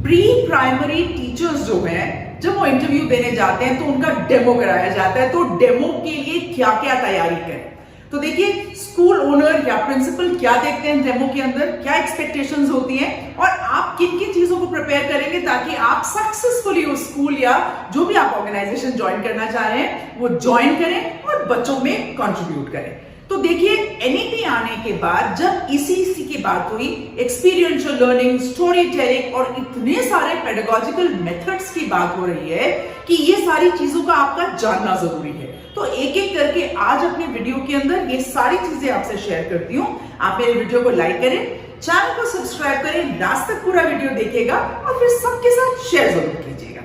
Pre primary teachers जो हैं, जब वो इंटरव्यू देने जाते हैं तो उनका डेमो कराया जाता है। तो डेमो के लिए क्या क्या तैयारी करें, तो देखिए स्कूल ओनर या प्रिंसिपल क्या देखते हैं डेमो के अंदर, क्या एक्सपेक्टेशंस होती हैं और आप किन किन चीजों को प्रिपेयर करेंगे ताकि आप सक्सेसफुली उस स्कूल या जो भी आप ऑर्गेनाइजेशन ज्वाइन करना चाह रहे हैं वो ज्वाइन करें और बच्चों में कंट्रीब्यूट करें। तो देखिए एनईपी आने के बाद जब ईसीसी की बात हुई, एक्सपीरियंशियल लर्निंग, स्टोरी टेलिंग और इतने सारे पेडागोजिकल मेथड्स की बात हो रही है कि ये सारी चीजों का आपका जानना जरूरी है। तो एक एक करके आज अपने वीडियो के अंदर ये सारी चीजें आपसे शेयर करती हूँ। आप मेरे वीडियो को लाइक करें, चैनल को सब्सक्राइब करें, लास्ट तक पूरा वीडियो देखिएगा और फिर सबके साथ शेयर जरूर कीजिएगा।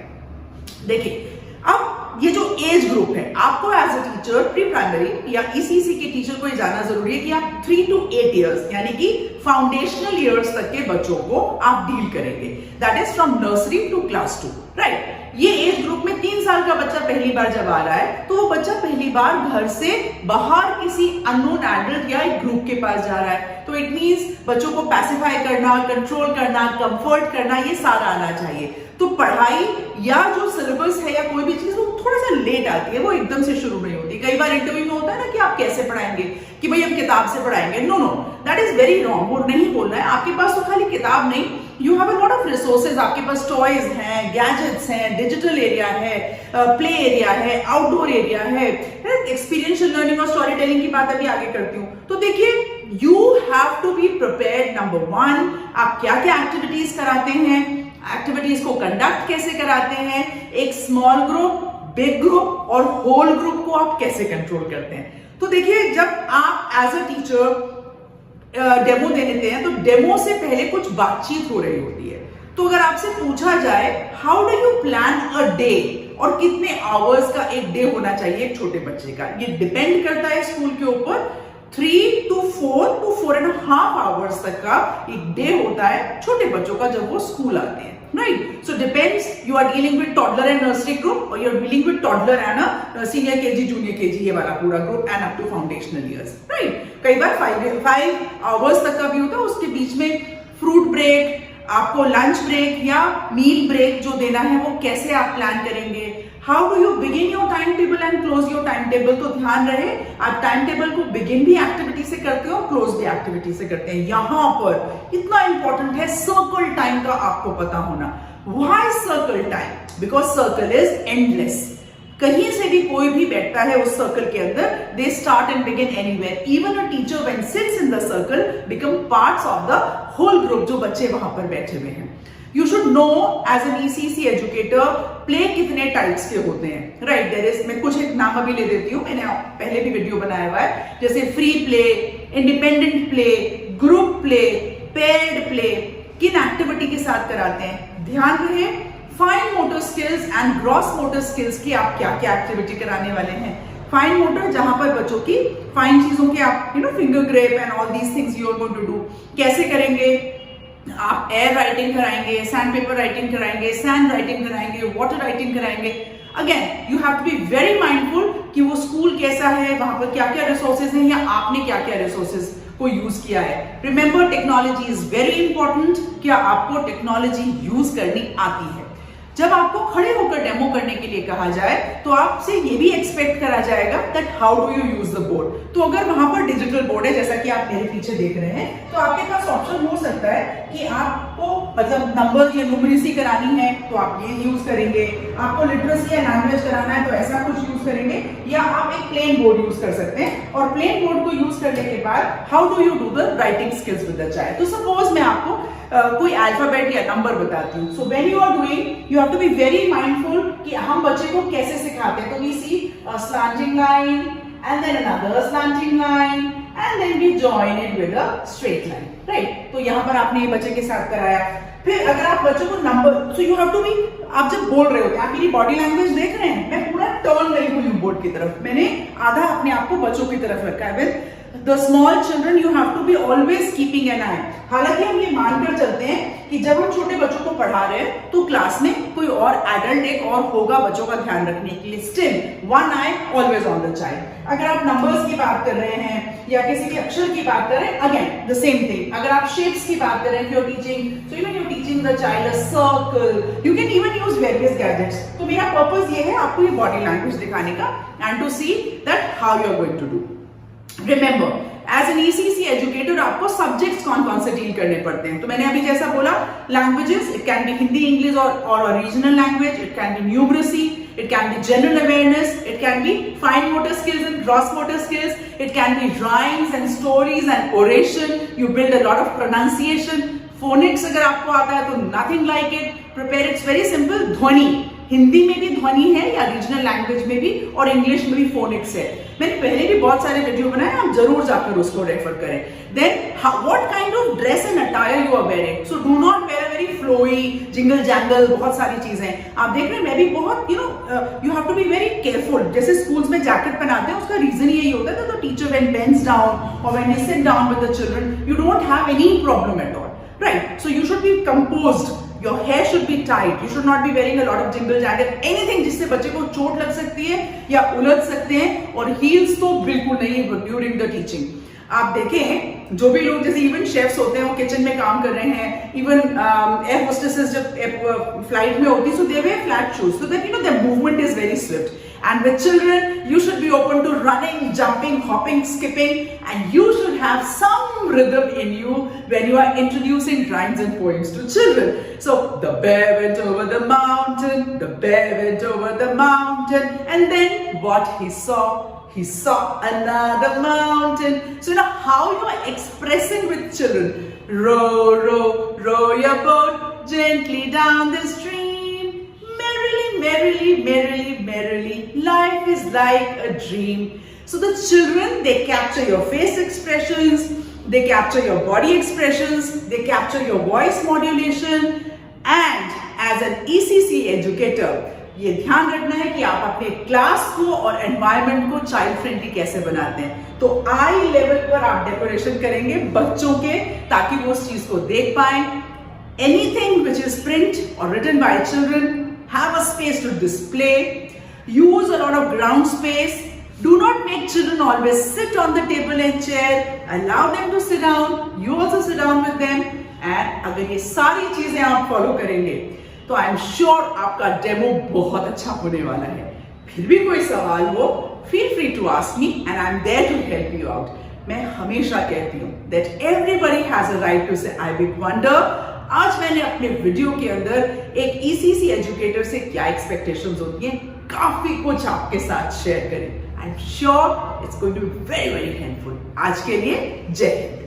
देखिए अब ये जो एज ग्रुप है, आपको as a teacher pre primary या ईसीसी के टीचर को ये जानना जरूरी है कि आप 3 to 8 इयर्स यानी कि फाउंडेशनल इयर्स तक के बच्चों को आप डील करेंगे। That is from nursery to class 2, right. ये एज ग्रुप में 3 साल का बच्चा पहली बार जब आ रहा है तो वो बच्चा पहली बार घर से बाहर किसी अननोन एडल्ट या एक ग्रुप के पास जा रहा है। तो इट मींस बच्चों को पैसिफाई करना, कंट्रोल करना, कंफर्ट करना, ये सारा आना चाहिए। तो पढ़ाई या जो सिलेबस है या कोई भी चीज वो थोड़ा सा लेट आती है, वो एकदम से शुरू नहीं होती। कई बार इंटरव्यू में होता है ना कि आप कैसे पढ़ाएंगे, कि भाई हम किताब से पढ़ाएंगे। No no, that is very wrong. वो नहीं बोलना है। आपके पास तो खाली किताब नहीं, you have a lot of resources. आपके पास टॉयज हैं, गैजेट्स हैं, डिजिटल एरिया है, प्ले एरिया है, आउटडोर एरिया है, एक्सपीरियंशियल लर्निंग और स्टोरी टेलिंग की बात अभी आगे करती हूँ। तो देखिए you have to be prepared. Number 1, आप क्या क्या एक्टिविटीज कराते हैं, एक्टिविटीज को कंडक्ट कैसे कराते हैं, एक स्मॉल ग्रुप, बिग ग्रुप और होल ग्रुप को आप कैसे कंट्रोल करते हैं। तो देखिए जब आप एज अ टीचर डेमो देते हैं तो डेमो से पहले कुछ बातचीत हो रही होती है। तो अगर आपसे पूछा जाए how do you plan a day और कितने आवर्स का एक डे होना चाहिए एक छोटे बच्चे का, ये डिपेंड करता है स्कूल के ऊपर। 3 to 4 to 4.5 आवर्स तक का एक डे होता है छोटे बच्चों का जब वो स्कूल आते हैं, right. So depends, you are dealing with toddler and nursery group और you are dealing with toddler and senior KG, junior KG, ये वाला पूरा group and up to foundational years, right. कई बार 5 आवर्स तक का भी होता है। उसके बीच में फ्रूट ब्रेक, आपको लंच ब्रेक या मील ब्रेक जो देना है वो कैसे आप प्लान करेंगे। How do you begin your time table and close your time table. तो ध्यान रहे आप टाइम टेबल को बिगिन भी एक्टिविटी से करते हो, क्लोज भी एक्टिविटी से करते हैं। यहां पर इतना इंपॉर्टेंट है सर्कल टाइम का आपको पता होना। Why circle time? Because circle is endless. कहीं से भी कोई भी बैठता है उस सर्कल के अंदर, they start and begin anywhere. Even a teacher when sits in the circle become parts of the whole group, जो बच्चे वहां पर बैठे हुए हैं। You should know as an ECC educator play कितने टाइप्स के होते हैं, राइट। देयर इज, मैं कुछ एक नाम अभी ले देती हूँ, मैंने पहले भी वीडियो बनाया हुआ है, जैसे free play, independent play, group play, paired play. किन एक्टिविटी के साथ कराते हैं, ध्यान रहे। Fine motor skills and gross motor skills की आप क्या क्या एक्टिविटी कराने वाले हैं। फाइन मोटर, जहां पर बच्चों की फाइन चीजों की आप finger grip and all these things you are going to do. कैसे करेंगे आप? एयर राइटिंग कराएंगे, सैंड पेपर राइटिंग कराएंगे, सैंड राइटिंग कराएंगे, वाटर राइटिंग कराएंगे। Again you have to be very mindful कि वो स्कूल कैसा है, वहां पर क्या क्या रिसोर्सेज हैं या आपने क्या क्या रिसोर्सेज को यूज किया है। Remember technology is very important. क्या आपको टेक्नोलॉजी यूज करनी आती है? जब आपको खड़े होकर डेमो करने के लिए कहा जाए तो आपसे ये भी एक्सपेक्ट करा जाएगा that how do you use the board. तो अगर वहां पर डिजिटल बोर्ड है, जैसा कि आप मेरे पीछे देख रहे हैं, तो आपके पास ऑप्शन हो सकता है कि आपको मतलब नंबर या न्यूमरेसी करानी है तो आप ये यूज करेंगे, आपको लिटरेसी या लैंग्वेज कराना है तो ऐसा कुछ यूज करेंगे, या आप एक प्लेन बोर्ड यूज कर सकते हैं। और प्लेन बोर्ड को यूज करने के बाद how do you do the writing skills with the child. तो सपोज मैं आपको कोई अल्फाबेट या नंबर बताती हूँ। So when you are doing, you have to be very mindful कि हम बच्चे को कैसे सिखाते हैं। तो we see a slanting line and then another slanting line and then we join it with a straight line, right? तो यहाँ पर आपने ये बच्चे के साथ कराया। फिर अगर आप बच्चों को number, so you have to be, आप जब बोल रहे होते हैं, आप मेरी बॉडी लैंग्वेज देख रहे हैं, मैं पूरा टर्न नहीं हुई हूँ बोर्ड की तरफ, मैंने आधा अपने आप को बच्चों की तरफ रखा है। With the small children you have to be always keeping an eye. हालांकि हम ये मानकर चलते हैं कि जब हम छोटे बच्चों को पढ़ा रहे हैं तो क्लास में कोई और एडल्ट एक और होगा बच्चों का ध्यान रखने के लिए। Still one I always on the child. अगर आप नंबर्स की बात कर रहे हैं या किसी के अक्षर की बात कर रहे हैं, अगेन द सेम थिंग। अगर आप शेप्स की बात कर रहे हैं, you are teaching, so even you teaching the child a circle, you can even use various gadgets. तो मेरा पर्पस ये है आपको ये बॉडी लैंग्वेज दिखाने का and to see that how you are going to do. Remember, as an ECC educator आपको subjects कौन कौन से डील करने पड़ते हैं। तो मैंने अभी जैसा बोला, languages, it can be Hindi, English और regional language, it can be numeracy, it can be general awareness, it can be fine motor skills and gross motor skills, it can be rhymes and stories and oration, you build a lot of pronunciation, phonics अगर आपको आता है तो nothing like it, prepare, it's very simple। ध्वनि, हिंदी में भी ध्वनि है या रीजनल लैंग्वेज में भी, और इंग्लिश में भी फोनिक्स है। मैंने पहले भी बहुत सारे वीडियो बनाए, आप जरूर जाकर उसको रेफर करें। Then what kind of dress and attire you are wearing, so do not wear a very flowy jingle jangle, बहुत सारी चीजें आप देख रहे हैं। मैं भी बहुत you have to be very careful. जैसे स्कूल्स में जैकेट पहनाते हैं, उसका रीजन यही होता है, तो टीचर व्हेन बेंड्स डाउन और when you sit down with the children, you don't have any problem at all, right? So you should be composed, your hair should be tight, you should not be wearing a lot of jingle jangle, anything जिससे बच्चे को चोट लग सकती है या उलझ सकते हैं, और heels तो बिल्कुल नहीं during the teaching। आप देखें जो भी लोग, जैसे इवन शेफ्स होते हैं, वो किचन में काम कर रहे हैं, इवन एयर होस्टेसेस जब फ्लाइट में होती है, so they wear flat shoes so that their movement is very swift। And with children, you should be open to running, jumping, hopping, skipping, and you should have some rhythm in you when you are introducing rhymes and poems to children. So, the bear went over the mountain, the bear went over the mountain, and then what he saw another mountain. So, how you are expressing with children. Row, row, row your boat gently down the stream. Merrily, merrily, merrily, life is like a dream. So the children, they capture your face expressions, they capture your body expressions, they capture your voice modulation, and as an ECC educator, ये ध्यान रखना है कि आप अपने class को और environment को चाइल्ड फ्रेंडली कैसे बनाते हैं। तो आई लेवल पर आप डेकोरेशन करेंगे बच्चों के, ताकि वो उस चीज को देख पाए। Anything which is print or written by children, have a space to display, use a lot of ground space, do not make children always sit on the table and chair, allow them to sit down, you also sit down with them, and अगर ये सारी चीजें आप follow करेंगे तो आई am sure आपका demo बहुत अच्छा होने वाला है। फिर भी कोई सवाल हो, feel free to ask me and I am there to help you out। मैं हमेशा कहती हूँ that everybody has a right to say I big wonder। आज मैंने अपने वीडियो के अंदर एक ईसीसी एजुकेटर से क्या एक्सपेक्टेशंस होती हैं, काफी कुछ आपके साथ शेयर करें। I am sure it's going to be very very helpful. आज के लिए जय हिंद।